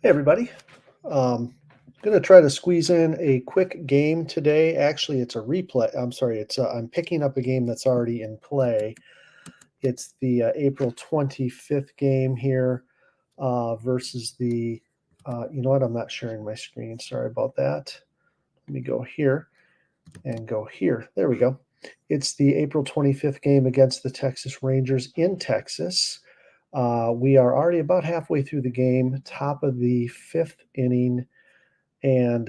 Hey everybody. Going to try to squeeze in a quick game today. Actually, it's a replay. I'm sorry. I'm picking up a game that's already in play. It's the April 25th game here versus the. You know what? I'm not sharing my screen. Sorry about that. Let me go here and go here. There we go. It's the April 25th game against the Texas Rangers in Texas. We are already about halfway through the game, top of the fifth inning, and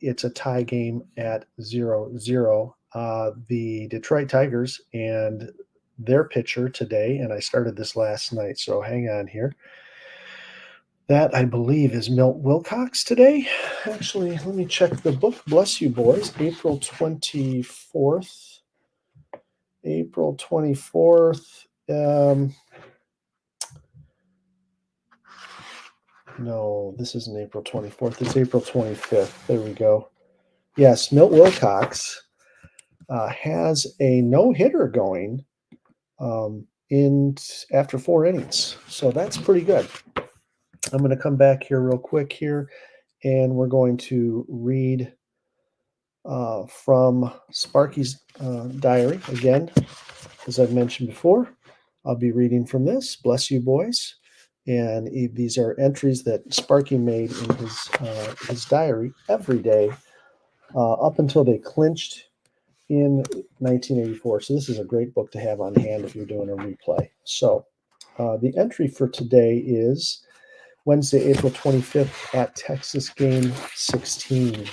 it's a tie game at 0-0. The Detroit Tigers and their pitcher today, and I started this last night, so hang on here. That, I believe, is Milt Wilcox today. Actually, let me check the book. Bless you, boys. April 24th. April 24th. No, this isn't April 24th. It's April 25th. There we go. Yes, Milt Wilcox has a no-hitter going in after 4 innings. So that's pretty good. I'm going to come back here real quick here, and we're going to read from Sparky's diary. Again, as I've mentioned before, I'll be reading from this. Bless you, boys. And these are entries that Sparky made in his diary every day up until they clinched in 1984. So this is a great book to have on hand if you're doing a replay. So the entry for today is Wednesday, April 25th at Texas game 16.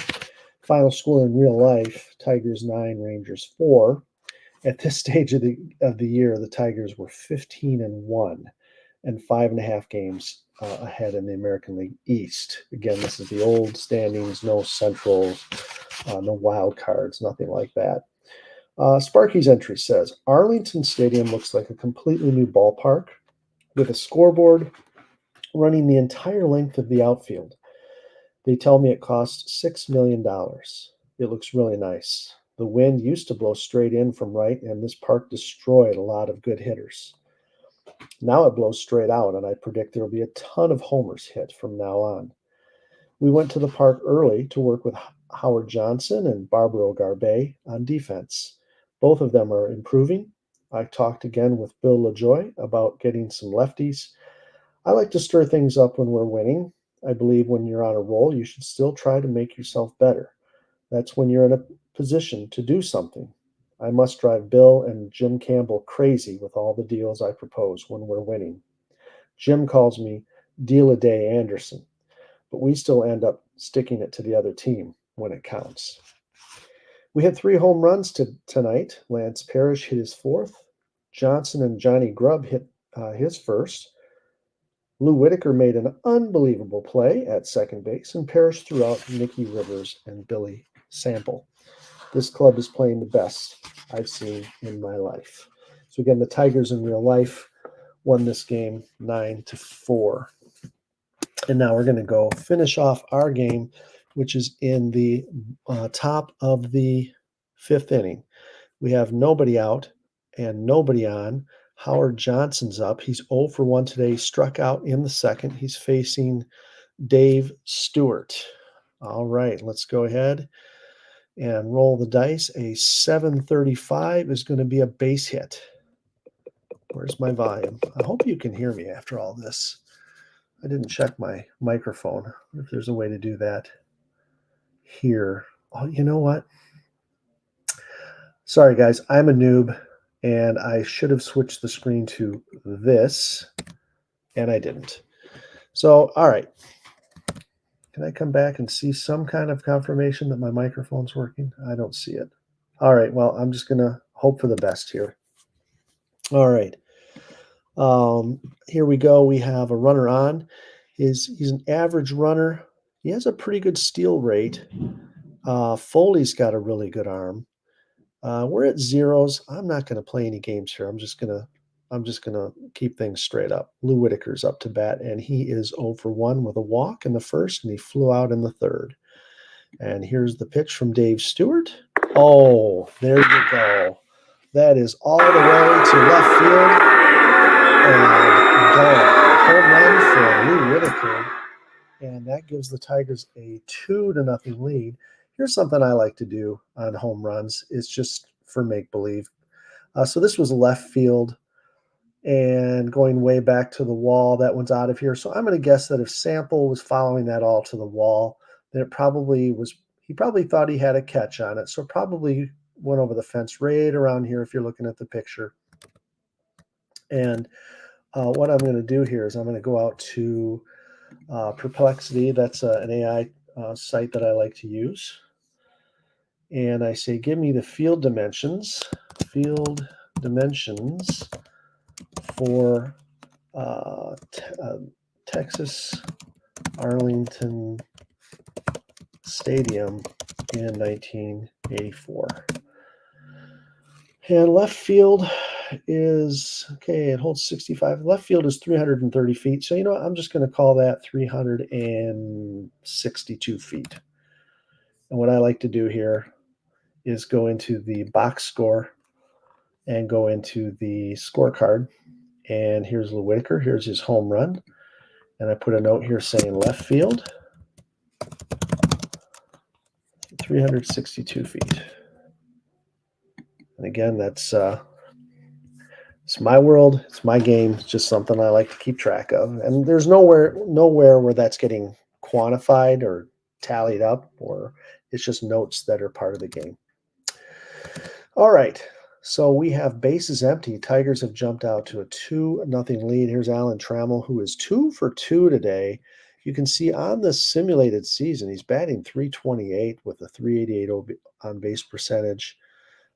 Final score in real life, Tigers 9, Rangers 4. At this stage of the year, the Tigers were 15-1 and 5.5 games ahead in the American League East. Again, this is the old standings, no centrals, no wild cards, nothing like that. Sparky's entry says, Arlington Stadium looks like a completely new ballpark with a scoreboard running the entire length of the outfield. They tell me it cost $6 million. It looks really nice. The wind used to blow straight in from right, and this park destroyed a lot of good hitters. Now it blows straight out, and I predict there will be a ton of homers hit from now on. We went to the park early to work with Howard Johnson and Barbaro Garbe on defense. Both of them are improving. I talked again with Bill LaJoy about getting some lefties. I like to stir things up when we're winning. I believe when you're on a roll, you should still try to make yourself better. That's when you're in a position to do something. I must drive Bill and Jim Campbell crazy with all the deals I propose when we're winning. Jim calls me Deal-a-Day Anderson, but we still end up sticking it to the other team when it counts. We had 3 home runs tonight. Lance Parrish hit his 4th. Johnson and Johnny Grubb hit his 1st. Lou Whitaker made an unbelievable play at second base, and Parrish threw out Nicky Rivers and Billy Sample. This club is playing the best I've seen in my life. So again, the Tigers in real life won this game 9-4. And now we're going to go finish off our game, which is in the top of the 5th inning. We have nobody out and nobody on. Howard Johnson's up. He's 0 for 1 today. He struck out in the 2nd. He's facing Dave Stewart. All right, let's go ahead and roll the dice. A 735 is going to be a base hit. Where's my volume? I hope you can hear me after all this. I didn't check my microphone. If there's a way to do that here. Oh, you know what? Sorry, guys. I'm a noob, and I should have switched the screen to this, and I didn't. So, all right. Can I come back and see some kind of confirmation that my microphone's working? I don't see it. All right. Well, I'm just going to hope for the best here. All right. Here we go. We have a runner on. He's an average runner. He has a pretty good steal rate. Foley's got a really good arm. We're at zeros. I'm not going to play any games here. I'm just gonna keep things straight up. Lou Whitaker's up to bat, and he is 0 for 1 with a walk in the 1st, and he flew out in the 3rd. And here's the pitch from Dave Stewart. Oh, there you go. That is all the way to left field. And home run for Lou Whitaker. that gives the Tigers a 2-0 lead. Here's something I like to do on home runs. It's just for make-believe. So this was left field and going way back to the wall. That one's out of here. So I'm going to guess that if Sample was following that all to the wall, then it probably was, he probably thought he had a catch on it. So it probably went over the fence right around here if you're looking at the picture. And what I'm going to do here is I'm going to go out to Perplexity. That's an AI site that I like to use. And I say, give me the field dimensions for Texas Arlington Stadium in 1984. And left field is, okay, it holds 65. Left field is 330 feet. So, you know what? I'm just going to call that 362 feet. And what I like to do here is go into the box score and go into the scorecard. And here's Lou Whitaker. Here's his home run. And I put a note here saying left field, 362 feet. And again, that's it's my world. It's my game. It's just something I like to keep track of. And there's nowhere where that's getting quantified or tallied up, or it's just notes that are part of the game. All right. So we have bases empty. Tigers have jumped out to a 2-0 lead. Here's Alan Trammell, who is 2 for 2 today. You can see on the simulated season, he's batting .328 with a .388 on base percentage,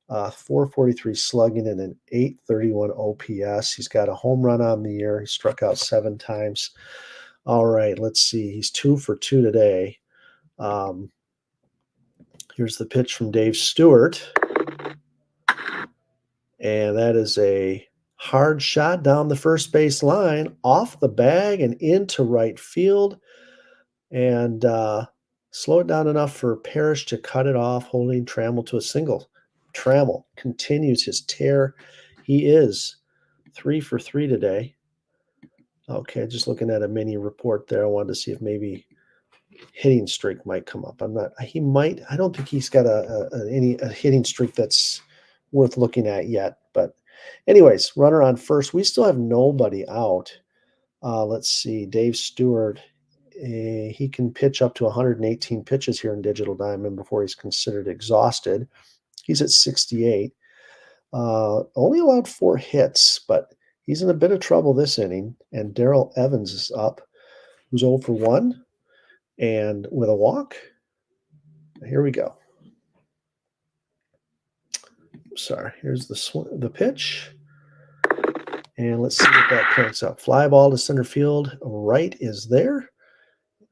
443 slugging, and an .831 OPS. He's got a home run on the year. He struck out 7 times. All right, let's see. He's 2 for 2 today. Here's the pitch from Dave Stewart. And that is a hard shot down the first base line, off the bag and into right field. And slow it down enough for Parrish to cut it off, holding Trammell to a single. Trammell continues his tear. He is 3 for 3 today. Okay, just looking at a mini report there. I wanted to see if maybe hitting streak might come up. He might. I don't think he's got a hitting streak that's worth looking at yet. But anyways, runner on first. We still have nobody out. Let's see. Dave Stewart, he can pitch up to 118 pitches here in Digital Diamond before he's considered exhausted. He's at 68. Only allowed 4 hits, but he's in a bit of trouble this inning. And Darrell Evans is up, who's 0 for 1 and with a walk. Here we go. Sorry, here's the pitch. And let's see what that cranks up. Fly ball to center field. Right is there.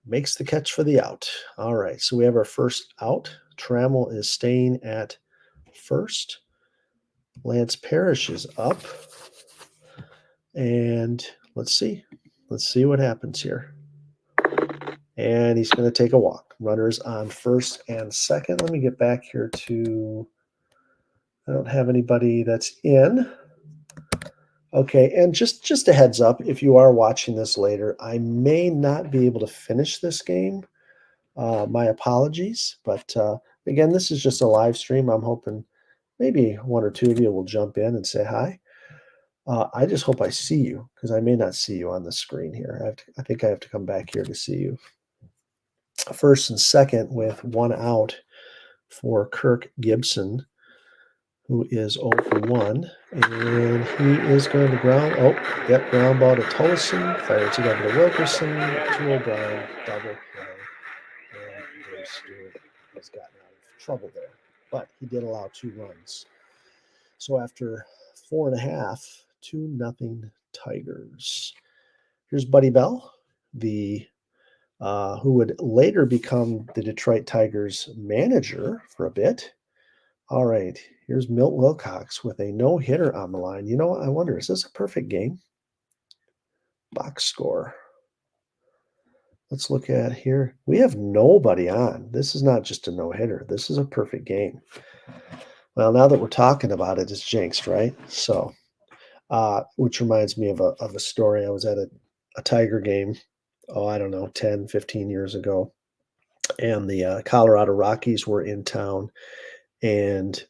Makes the catch for the out. All right, so we have our first out. Trammell is staying at first. Lance Parrish is up. And let's see. Let's see what happens here. And he's going to take a walk. Runners on first and second. Let me get back here to, I don't have anybody that's in. Okay, and just a heads up, if you are watching this later, I may not be able to finish this game. My apologies. But again, this is just a live stream. I'm hoping maybe 1 or 2 of you will jump in and say hi. I just hope I see you, because I may not see you on the screen here. I think I have to come back here to see you. First and second with 1 out for Kirk Gibson, who is 0 for 1. And he is going to ground ball to Tolleson, fire together to Wilkerson, to O'Brien, double play. And Dave Stewart has gotten out of trouble there. But he did allow 2 runs. So after 4.5, 2-0 Tigers. Here's Buddy Bell, who would later become the Detroit Tigers manager for a bit. All right, here's Milt Wilcox with a no-hitter on the line. You know what? I wonder, is this a perfect game? Box score. Let's look at here. We have nobody on. This is not just a no-hitter. This is a perfect game. Well, now that we're talking about it, it's jinxed, right? So, which reminds me of a story. I was at a Tiger game I don't know, 10, 15 years ago. And the Colorado Rockies were in town, and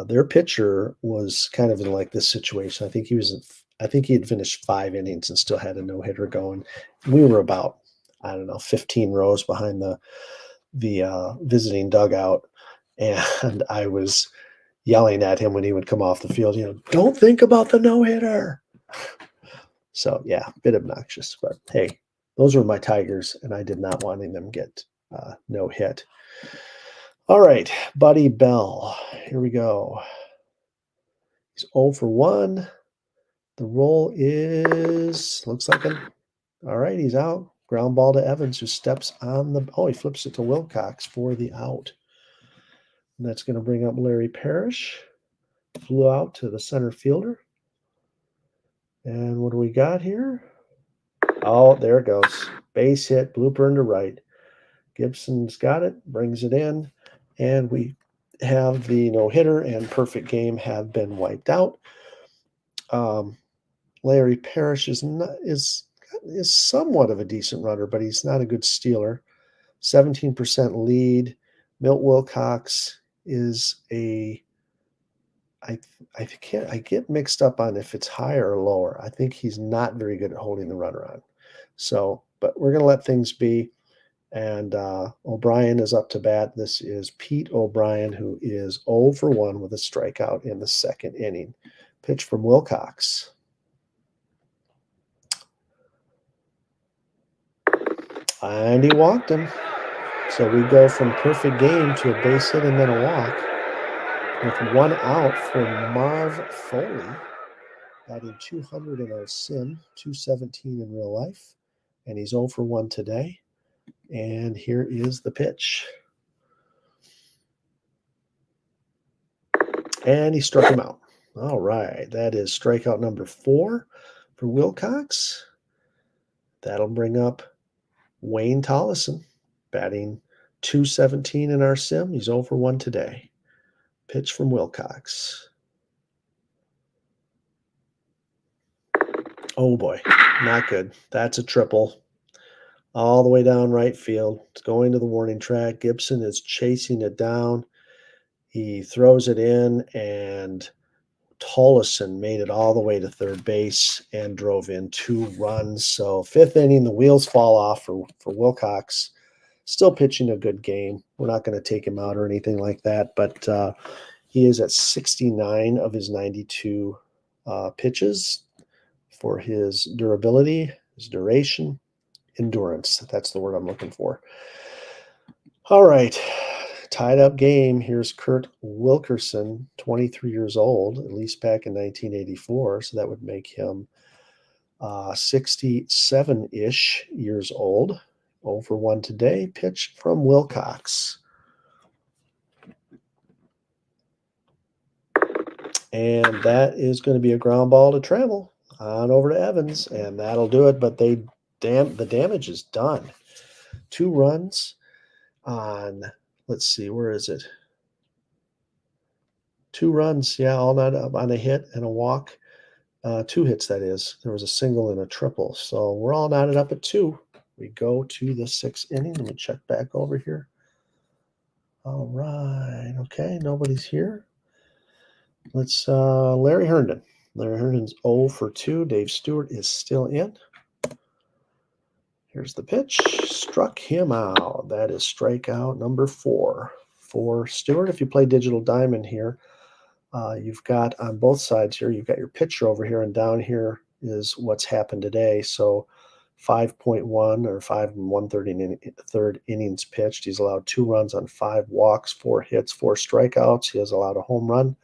their pitcher was kind of in like this situation. I think he had finished 5 innings and still had a no hitter going. We were about, I don't know, 15 rows behind the visiting dugout, and I was yelling at him when he would come off the field. Don't think about the no hitter. So yeah, a bit obnoxious, but hey, those were my Tigers, and I did not want them get no hit. All right, Buddy Bell. Here we go. He's 0 for 1. The roll looks like all right, he's out. Ground ball to Evans, who steps on he flips it to Wilcox for the out. And that's going to bring up Larry Parrish. Flew out to the center fielder. And what do we got here? Oh, there it goes. Base hit, blooper into right. Gibson's got it, brings it in, and we have the no-hitter and perfect game have been wiped out. Larry Parrish is somewhat of a decent runner, but he's not a good stealer. 17% lead. Milt Wilcox is I get mixed up on if it's higher or lower. I think he's not very good at holding the runner on. So, but we're going to let things be. And O'Brien is up to bat. This is Pete O'Brien, who is 0 for 1 with a strikeout in the second inning. Pitch from Wilcox. And he walked him. So we go from perfect game to a base hit and then a walk. With 1 out for Marv Foley, batting 200 in our sim, 217 in real life. And he's 0 for 1 today. And here is the pitch. And he struck him out. All right, that is strikeout number 4 for Wilcox. That'll bring up Wayne Tollison, batting 217 in our sim. He's 0 for 1 today. Pitch from Wilcox. Oh boy, not good. That's a triple. All the way down right field. It's going to the warning track. Gibson is chasing it down. He throws it in, and Tollison made it all the way to third base and drove in 2 runs. So 5th inning, the wheels fall off for Wilcox. Still pitching a good game. We're not going to take him out or anything like that, but he is at 69 of his 92 pitches for his durability, his duration, endurance. That's the word I'm looking for. All right. Tied up game. Here's Kurt Wilkerson, 23 years old, at least back in 1984. So that would make him 67-ish years old. 0 for 1 today. Pitch from Wilcox. And that is going to be a ground ball to travel on over to Evans, and that'll do it. But the damage is done. 2 runs on, let's see, where is it? 2 runs, yeah, all night up on a hit and a walk. 2 hits, that is. There was a single and a triple. So we're all knotted up at 2. We go to the 6th inning. Let me check back over here. All right. Okay, nobody's here. Let's Larry Herndon. Larry Herndon's 0 for 2. Dave Stewart is still in. Here's the pitch. Struck him out. That is strikeout number 4 for Stewart. If you play Digital Diamond here, you've got on both sides here, you've got your pitcher over here, and down here is what's happened today. So 5.1 or 5 1/3 innings pitched. He's allowed 2 runs on 5 walks, 4 hits, 4 strikeouts. He has allowed a home run,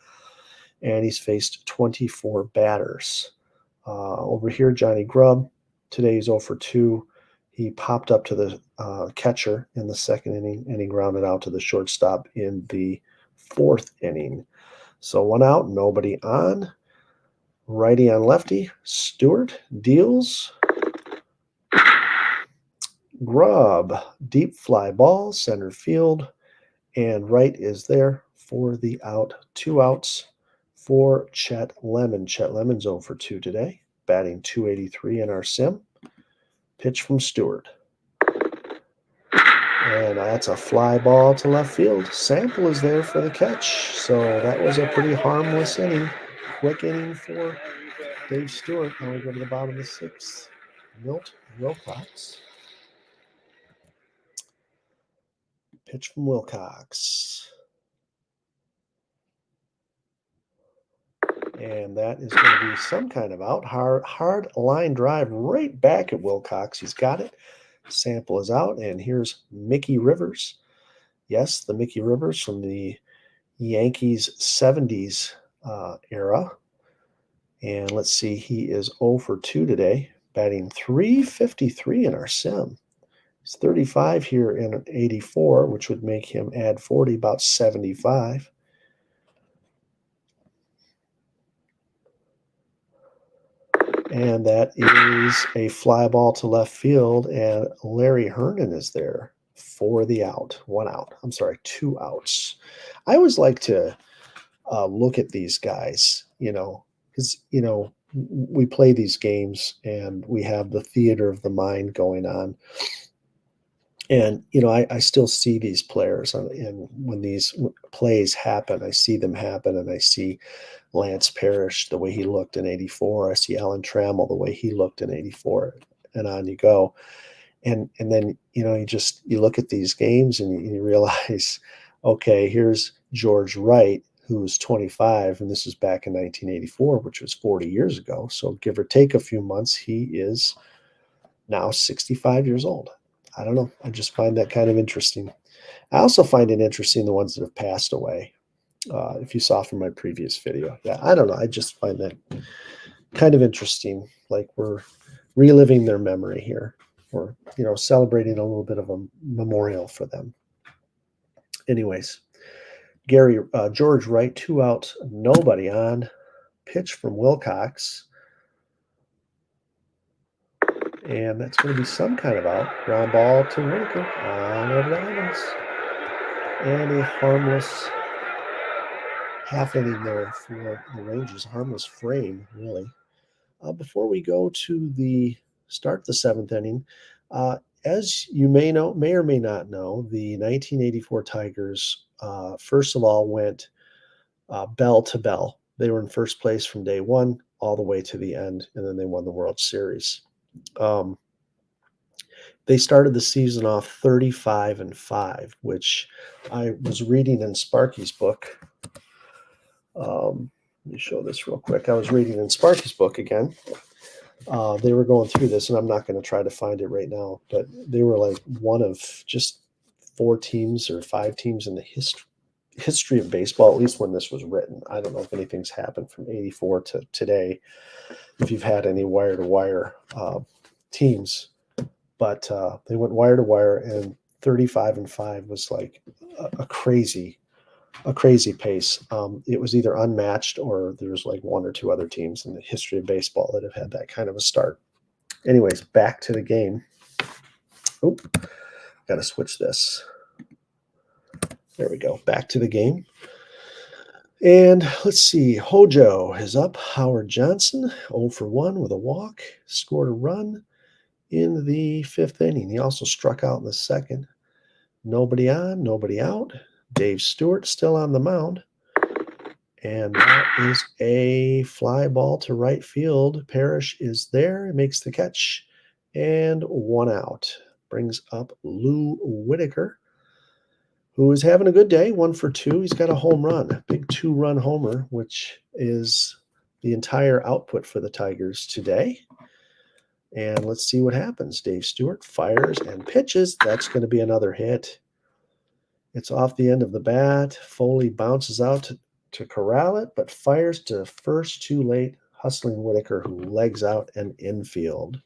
and he's faced 24 batters. Over here, Johnny Grubb. Today he's 0 for 2. He popped up to the catcher in the 2nd inning, and he grounded out to the shortstop in the 4th inning. So 1 out, nobody on. Righty on lefty. Stewart deals. Grubb, deep fly ball, center field, and Wright is there for the out. 2 outs for Chet Lemon. Chet Lemon's 0 for 2 today, batting 283 in our sim. Pitch from Stewart. And that's a fly ball to left field. Sample is there for the catch. So that was a pretty harmless inning. Quick inning for Dave Stewart. Now we go to the bottom of the sixth. Milt Wilcox. Pitch from Wilcox. And that is going to be some kind of out. Hard line drive right back at Wilcox. He's got it. Sample is out. And here's Mickey Rivers. Yes, the Mickey Rivers from the Yankees 70s era. And let's see, he is 0 for 2 today, batting .353 in our sim. He's 35 here in 84, which would make him add 40, about 75. And that is a fly ball to left field, and Larry Herndon is there for the out. 1 out. I'm sorry, 2 outs. I always like to look at these guys, because, we play these games and we have the theater of the mind going on. And, I still see these players, and when these plays happen, I see them happen, and I see Lance Parrish, the way he looked in 84. I see Alan Trammell, the way he looked in 84, and on you go. And then, you look at these games and you realize, okay, here's George Wright, who's 25, and this is back in 1984, which was 40 years ago. So give or take a few months, he is now 65 years old. I don't know. I just find that kind of interesting. I also find it interesting the ones that have passed away. If you saw from my previous video. Yeah, I don't know. I just find that kind of interesting. Like we're reliving their memory here. Or, celebrating a little bit of a memorial for them. Anyways, George Wright, 2 outs, nobody on. Pitch from Wilcox. And that's going to be some kind of out. Ground ball to Whitaker on over the Evans. And a harmless half inning there for the Rangers. Harmless frame, really. Before we go to the start the 7th inning, as you may or may not know, the 1984 Tigers, first of all, went bell to bell. They were in first place from day one all the way to the end, and then they won the World Series. They started the season off 35-5, which I was reading in Sparky's book. Let me show this real quick. I was reading in Sparky's book again. They were going through this, and I'm not going to try to find it right now, but they were like one of just 4 teams or 5 teams in the history of baseball, at least when this was written. I don't know if anything's happened from 84 to today, if you've had any wire-to-wire teams. But they went wire-to-wire, and 35-5 was like a crazy pace. It was either unmatched or there's like 1 or 2 other teams in the history of baseball that have had that kind of a start. Anyways, back to the game. Oh, got to switch this. There we go. Back to the game. And let's see. Hojo is up. Howard Johnson, 0 for 1 with a walk. Scored a run in the 5th inning. He also struck out in the 2nd. Nobody on, nobody out. Dave Stewart still on the mound. And that is a fly ball to right field. Parrish is there, makes the catch, and 1 out. Brings up Lou Whitaker, who is having a good day, 1 for 2. He's got a home run, big 2-run homer, which is the entire output for the Tigers today. And let's see what happens. Dave Stewart fires and pitches. That's going to be another hit. It's off the end of the bat. Foley bounces out to corral it, but fires to first too late, hustling Whitaker, who legs out an infield.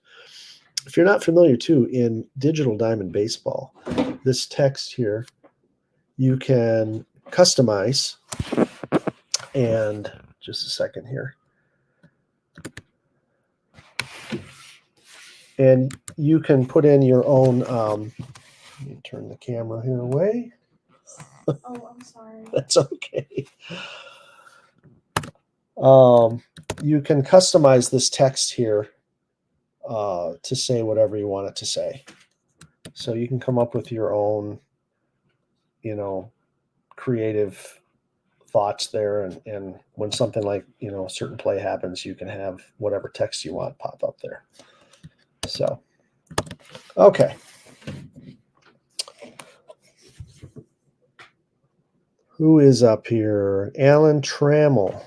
If you're not familiar, too, in Digital Diamond Baseball, this text here, you can customize. And just a second here. And you can put in your own, let me turn the camera here away. Oh, I'm sorry. That's okay. You can customize this text here to say whatever you want it to say. So you can come up with your own, creative thoughts there. And when something like, a certain play happens, you can have whatever text you want pop up there. So, okay. Who is up here? Alan Trammell.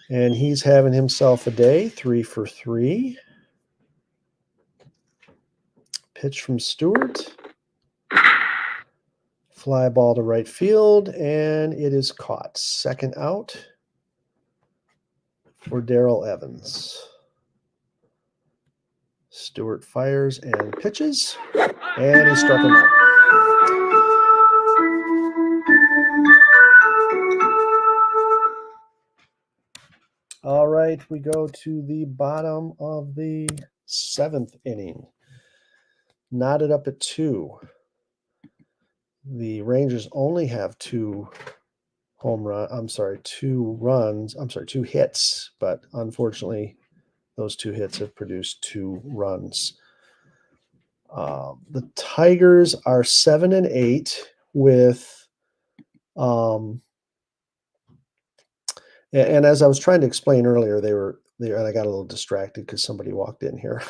And he's having himself a day, 3 for 3. Pitch from Stewart. Fly ball to right field, and it is caught. Second out for Darrell Evans. Stewart fires and pitches, and he struck him out. All right, we go to the bottom of the 7th inning. Knotted up at 2. The Rangers only have 2 hits, but unfortunately, those 2 hits have produced 2 runs. The Tigers are 7 and 8 with, and as I was trying to explain earlier, they were there, and I got a little distracted because somebody walked in here.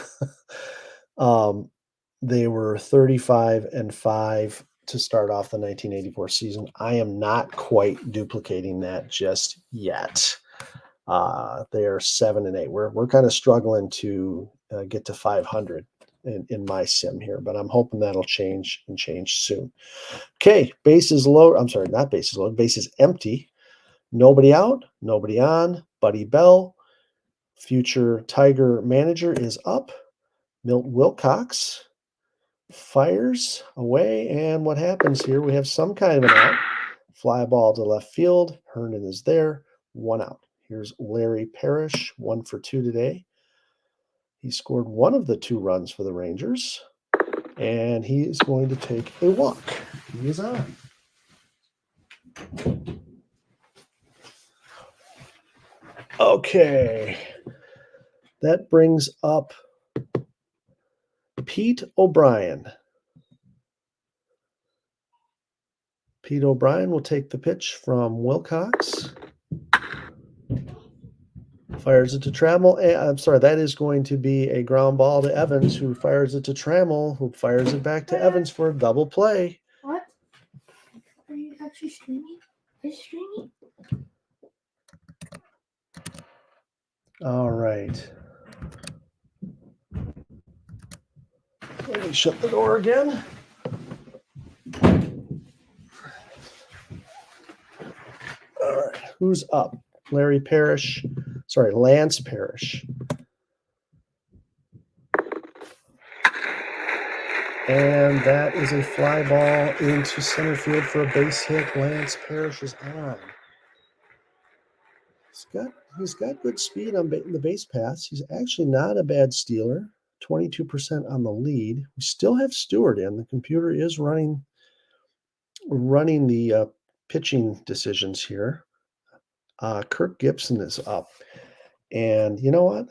They were 35 and 5 to start off the 1984 season. I am not quite duplicating that just yet. They are 7 and 8. We're kind of struggling to get to 500 in my sim here, but I'm hoping that'll change soon. Okay, bases low. I'm sorry, not bases low. Bases empty. Nobody out. Nobody on. Buddy Bell, future Tiger manager, is up. Milt Wilcox fires away, and what happens here? We have some kind of an out. Fly ball to left field. Herndon is there. 1 out. Here's Larry Parrish, 1 for 2 today. He scored 1 of the 2 runs for the Rangers, and he is going to take a walk. He is on. Okay. That brings up Pete O'Brien. Pete O'Brien will take the pitch from Wilcox. Fires it to Trammell. I'm sorry, that is going to be a ground ball to Evans, who fires it to Trammell, who fires it back to Evans for a double play. What? Are you actually streaming? Are you streaming? All right. Let me shut the door again. All right, who's up? Lance Parrish. And that is a fly ball into center field for a base hit. Lance Parrish is on. He's got good speed on the base paths. He's actually not a bad stealer. 22% on the lead. We still have Stewart in. The computer is running the pitching decisions here. Kirk Gibson is up. And you know what?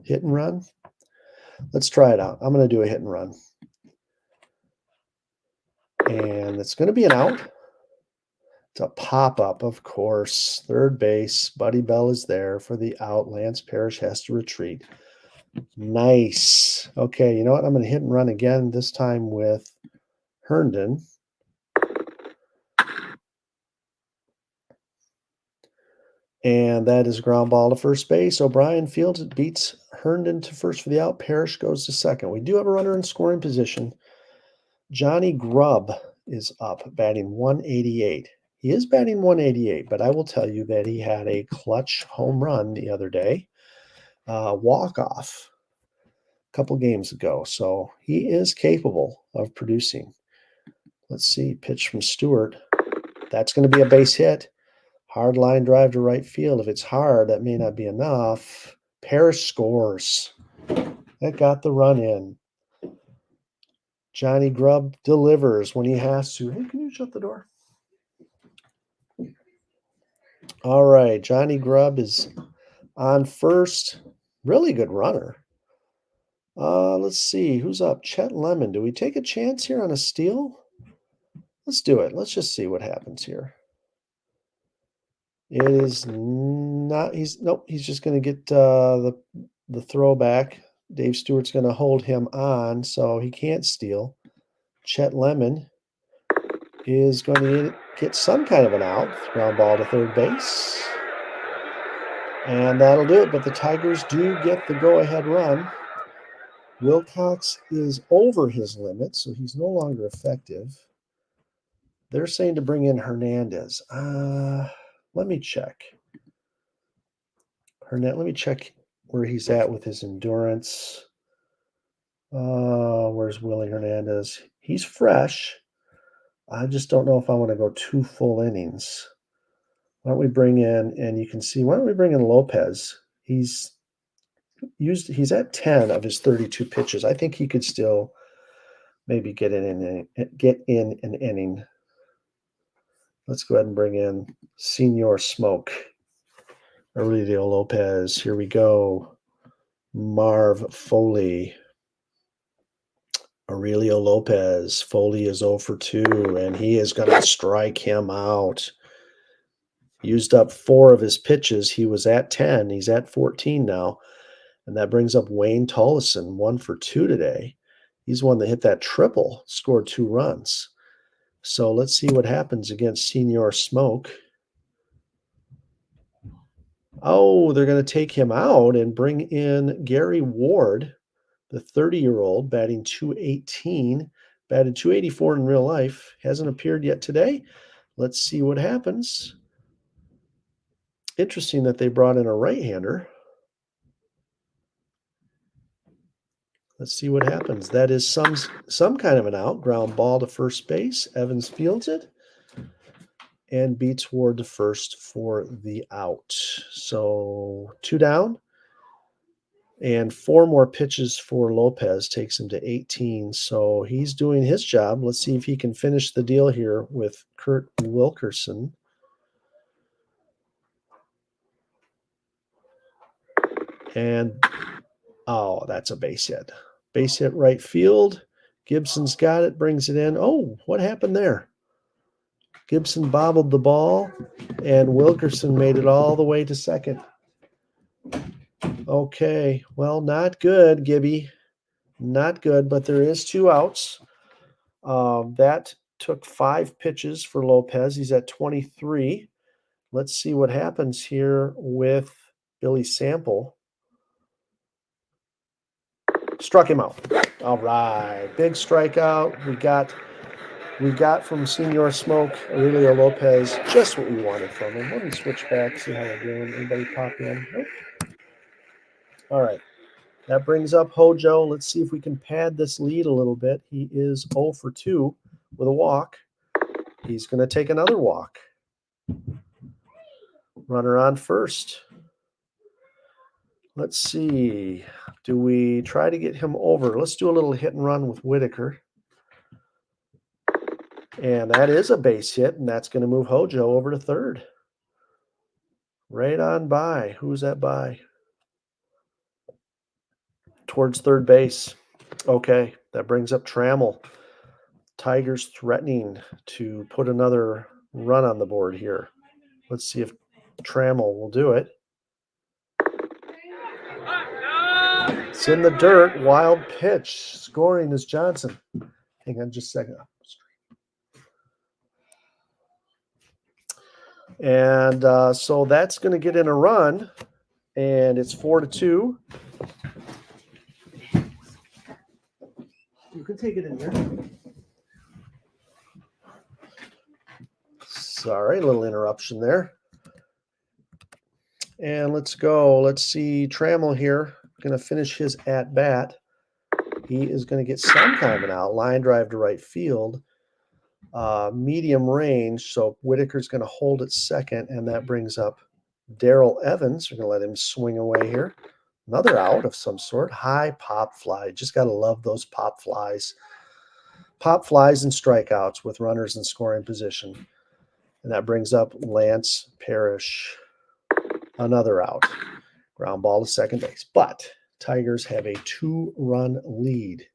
Hit and run. Let's try it out. I'm going to do a hit and run. And it's going to be an out. It's a pop-up, of course. Third base. Buddy Bell is there for the out. Lance Parrish has to retreat. Nice. Okay, you know what? I'm going to hit and run again, this time with Herndon. And that is a ground ball to first base. O'Brien fields it, beats Herndon to first for the out. Parrish goes to second. We do have a runner in scoring position. Johnny Grubb is up, batting 188. He is batting 188, but I will tell you that he had a clutch home run the other day, walk-off, a couple games ago. So he is capable of producing. Let's see, pitch from Stewart. That's going to be a base hit. Hard line drive to right field. If it's hard, that may not be enough. Parrish scores. That got the run in. Johnny Grubb delivers when he has to. Hey, can you shut the door? All right, Johnny Grubb is on first. Really good runner. Let's see. Who's up? Chet Lemon. Do we take a chance here on a steal? Let's do it. Let's just see what happens here. It is not. Nope. He's just going to get the throwback. Dave Stewart's going to hold him on, so he can't steal. Chet Lemon is going to get some kind of an out. Ground ball to third base. And that'll do it. But the Tigers do get the go-ahead run. Wilcox is over his limit, so he's no longer effective. They're saying to bring in Hernandez. Let me check. Let me check where he's at with his endurance. Where's Willie Hernandez? He's fresh. I just don't know if I want to go 2 full innings. Why don't we bring in, and you can see, why don't we bring in Lopez? He's at 10 of his 32 pitches. I think he could still maybe get in an inning. Let's go ahead and bring in Senior Smoke. Aurelio Lopez. Here we go. Marv Foley. Aurelio Lopez. Foley is 0 for 2, and he is going to strike him out. Used up 4 of his pitches. He was at 10. He's at 14 now. And that brings up Wayne Tollison, 1 for 2 today. He's one that hit that triple, scored 2 runs. So let's see what happens against Senior Smoke. Oh, they're going to take him out and bring in Gary Ward, the 30-year-old, batting .218, batted .284 in real life. Hasn't appeared yet today. Let's see what happens. Interesting that they brought in a right-hander. Let's see what happens. That is some kind of an out. Ground ball to first base. Evans fields it and beats Ward to first for the out. So 2 down. And 4 more pitches for Lopez takes him to 18. So he's doing his job. Let's see if he can finish the deal here with Kurt Wilkerson. And, oh, that's a base hit. Base hit right field. Gibson's got it, brings it in. Oh, what happened there? Gibson bobbled the ball, and Wilkerson made it all the way to second. Okay, well, not good, Gibby. Not good, but there is 2 outs. That took 5 pitches for Lopez. He's at 23. Let's see what happens here with Billy Sample. Struck him out. All right, big strikeout. We got from Senior Smoke, Aurelio Lopez, just what we wanted from him. Let me switch back, see how we're doing. Anybody pop in? Nope. All right. That brings up Hojo. Let's see if we can pad this lead a little bit. He is 0 for 2 with a walk. He's going to take another walk. Runner on first. Let's see. Do we try to get him over? Let's do a little hit and run with Whitaker. And that is a base hit, and that's going to move Hojo over to third. Right on by. Who's that by? Towards third base. Okay, that brings up Trammell. Tigers threatening to put another run on the board here. Let's see if Trammell will do it. It's in the dirt. Wild pitch. Scoring is Johnson. Hang on just a second. And so that's going to get in a run. And it's 4 to 2. You can take it in here. Sorry, a little interruption there. And let's go. Let's see. Trammell here going to finish his at-bat. He is going to get some kind of an out. Line drive to right field. Medium range. So Whitaker's going to hold at second, and that brings up Darrell Evans. We're going to let him swing away here. Another out of some sort. High pop fly. Just got to love those pop flies. Pop flies and strikeouts with runners in scoring position. And that brings up Lance Parrish. Another out. Ground ball to second base. But Tigers have a 2-run lead.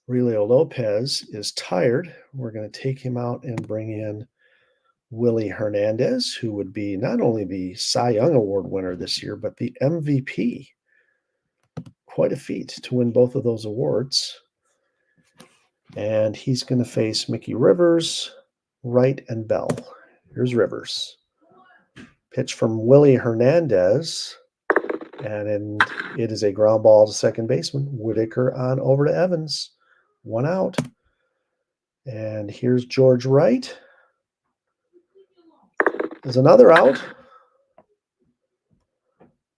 Relio Lopez is tired. We're going to take him out and bring in Willie Hernandez, who would be not only the Cy Young Award winner this year, but the MVP. Quite a feat to win both of those awards. And he's going to face Mickey Rivers, Wright, and Bell. Here's Rivers. Pitch from Willie Hernandez. And it is a ground ball to second baseman. Whitaker on over to Evans. 1 out. And here's George Wright. There's another out.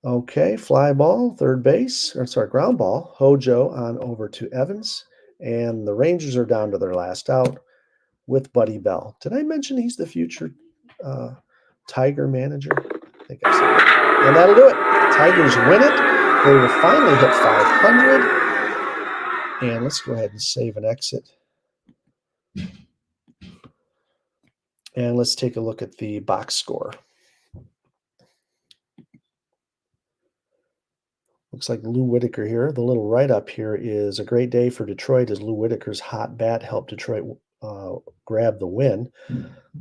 Okay, fly ball, third base. Ground ball. Hojo on over to Evans. And the Rangers are down to their last out with Buddy Bell. Did I mention he's the future Tiger manager? I think I said. And that'll do it. Tigers win it. They will finally hit 500. And let's go ahead and save and exit. And let's take a look at the box score. Looks like Lou Whitaker here. The little write-up here is a great day for Detroit as Lou Whitaker's hot bat helped Detroit grab the win.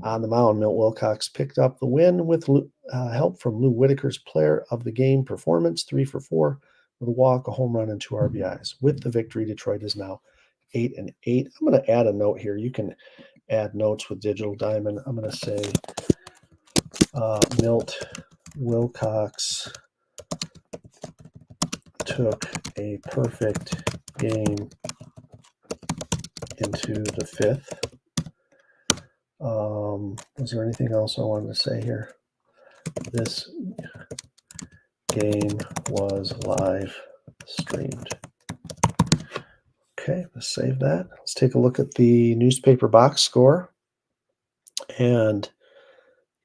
On the mound, Milt Wilcox picked up the win with help from Lou Whitaker's player of the game performance, 3 for 4 with a walk, a home run, and 2 RBIs. With the victory, Detroit is now 8-8. I'm going to add a note here. You can add notes with Digital Diamond. I'm going to say Milt Wilcox took a perfect game into the 5th. Was there anything else I wanted to say here? This game was live streamed. Okay, let's save that. Let's take a look at the newspaper box score. And you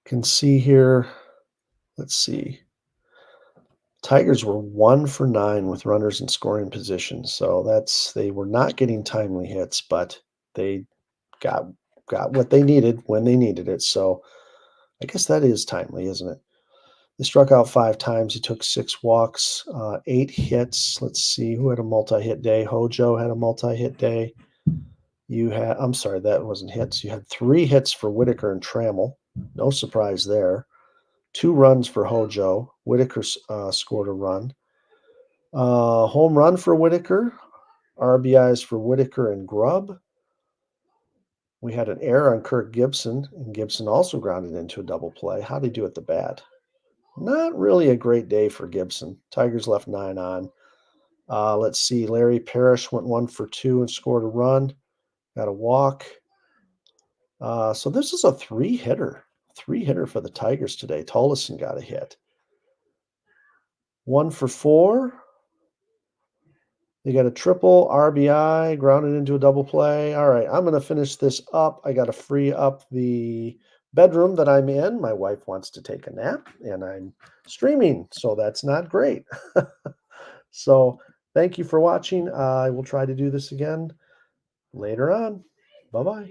can see here, let's see. Tigers were 1 for 9 with runners in scoring position. So they were not getting timely hits, but they got what they needed when they needed it. So I guess that is timely, isn't it? They struck out 5 times. He took 6 walks, 8 hits. Let's see who had a multi-hit day. Hojo had a multi-hit day. I'm sorry, that wasn't hits. You had 3 hits for Whitaker and Trammell. No surprise there. 2 runs for Hojo. Whitaker scored a run. Home run for Whitaker. RBIs for Whitaker and Grubb. We had an error on Kirk Gibson, and Gibson also grounded into a double play. How'd he do at the bat? Not really a great day for Gibson. Tigers left 9 on. Let's see. Larry Parrish went 1 for 2 and scored a run. Got a walk. So this is a 3-hitter. 3-hitter for the Tigers today. Tolleson got a hit. 1 for 4. They got a triple, RBI, grounded into a double play. All right, I'm going to finish this up. I got to free up the bedroom that I'm in. My wife wants to take a nap, and I'm streaming, so that's not great. So thank you for watching. I will try to do this again later on. Bye-bye.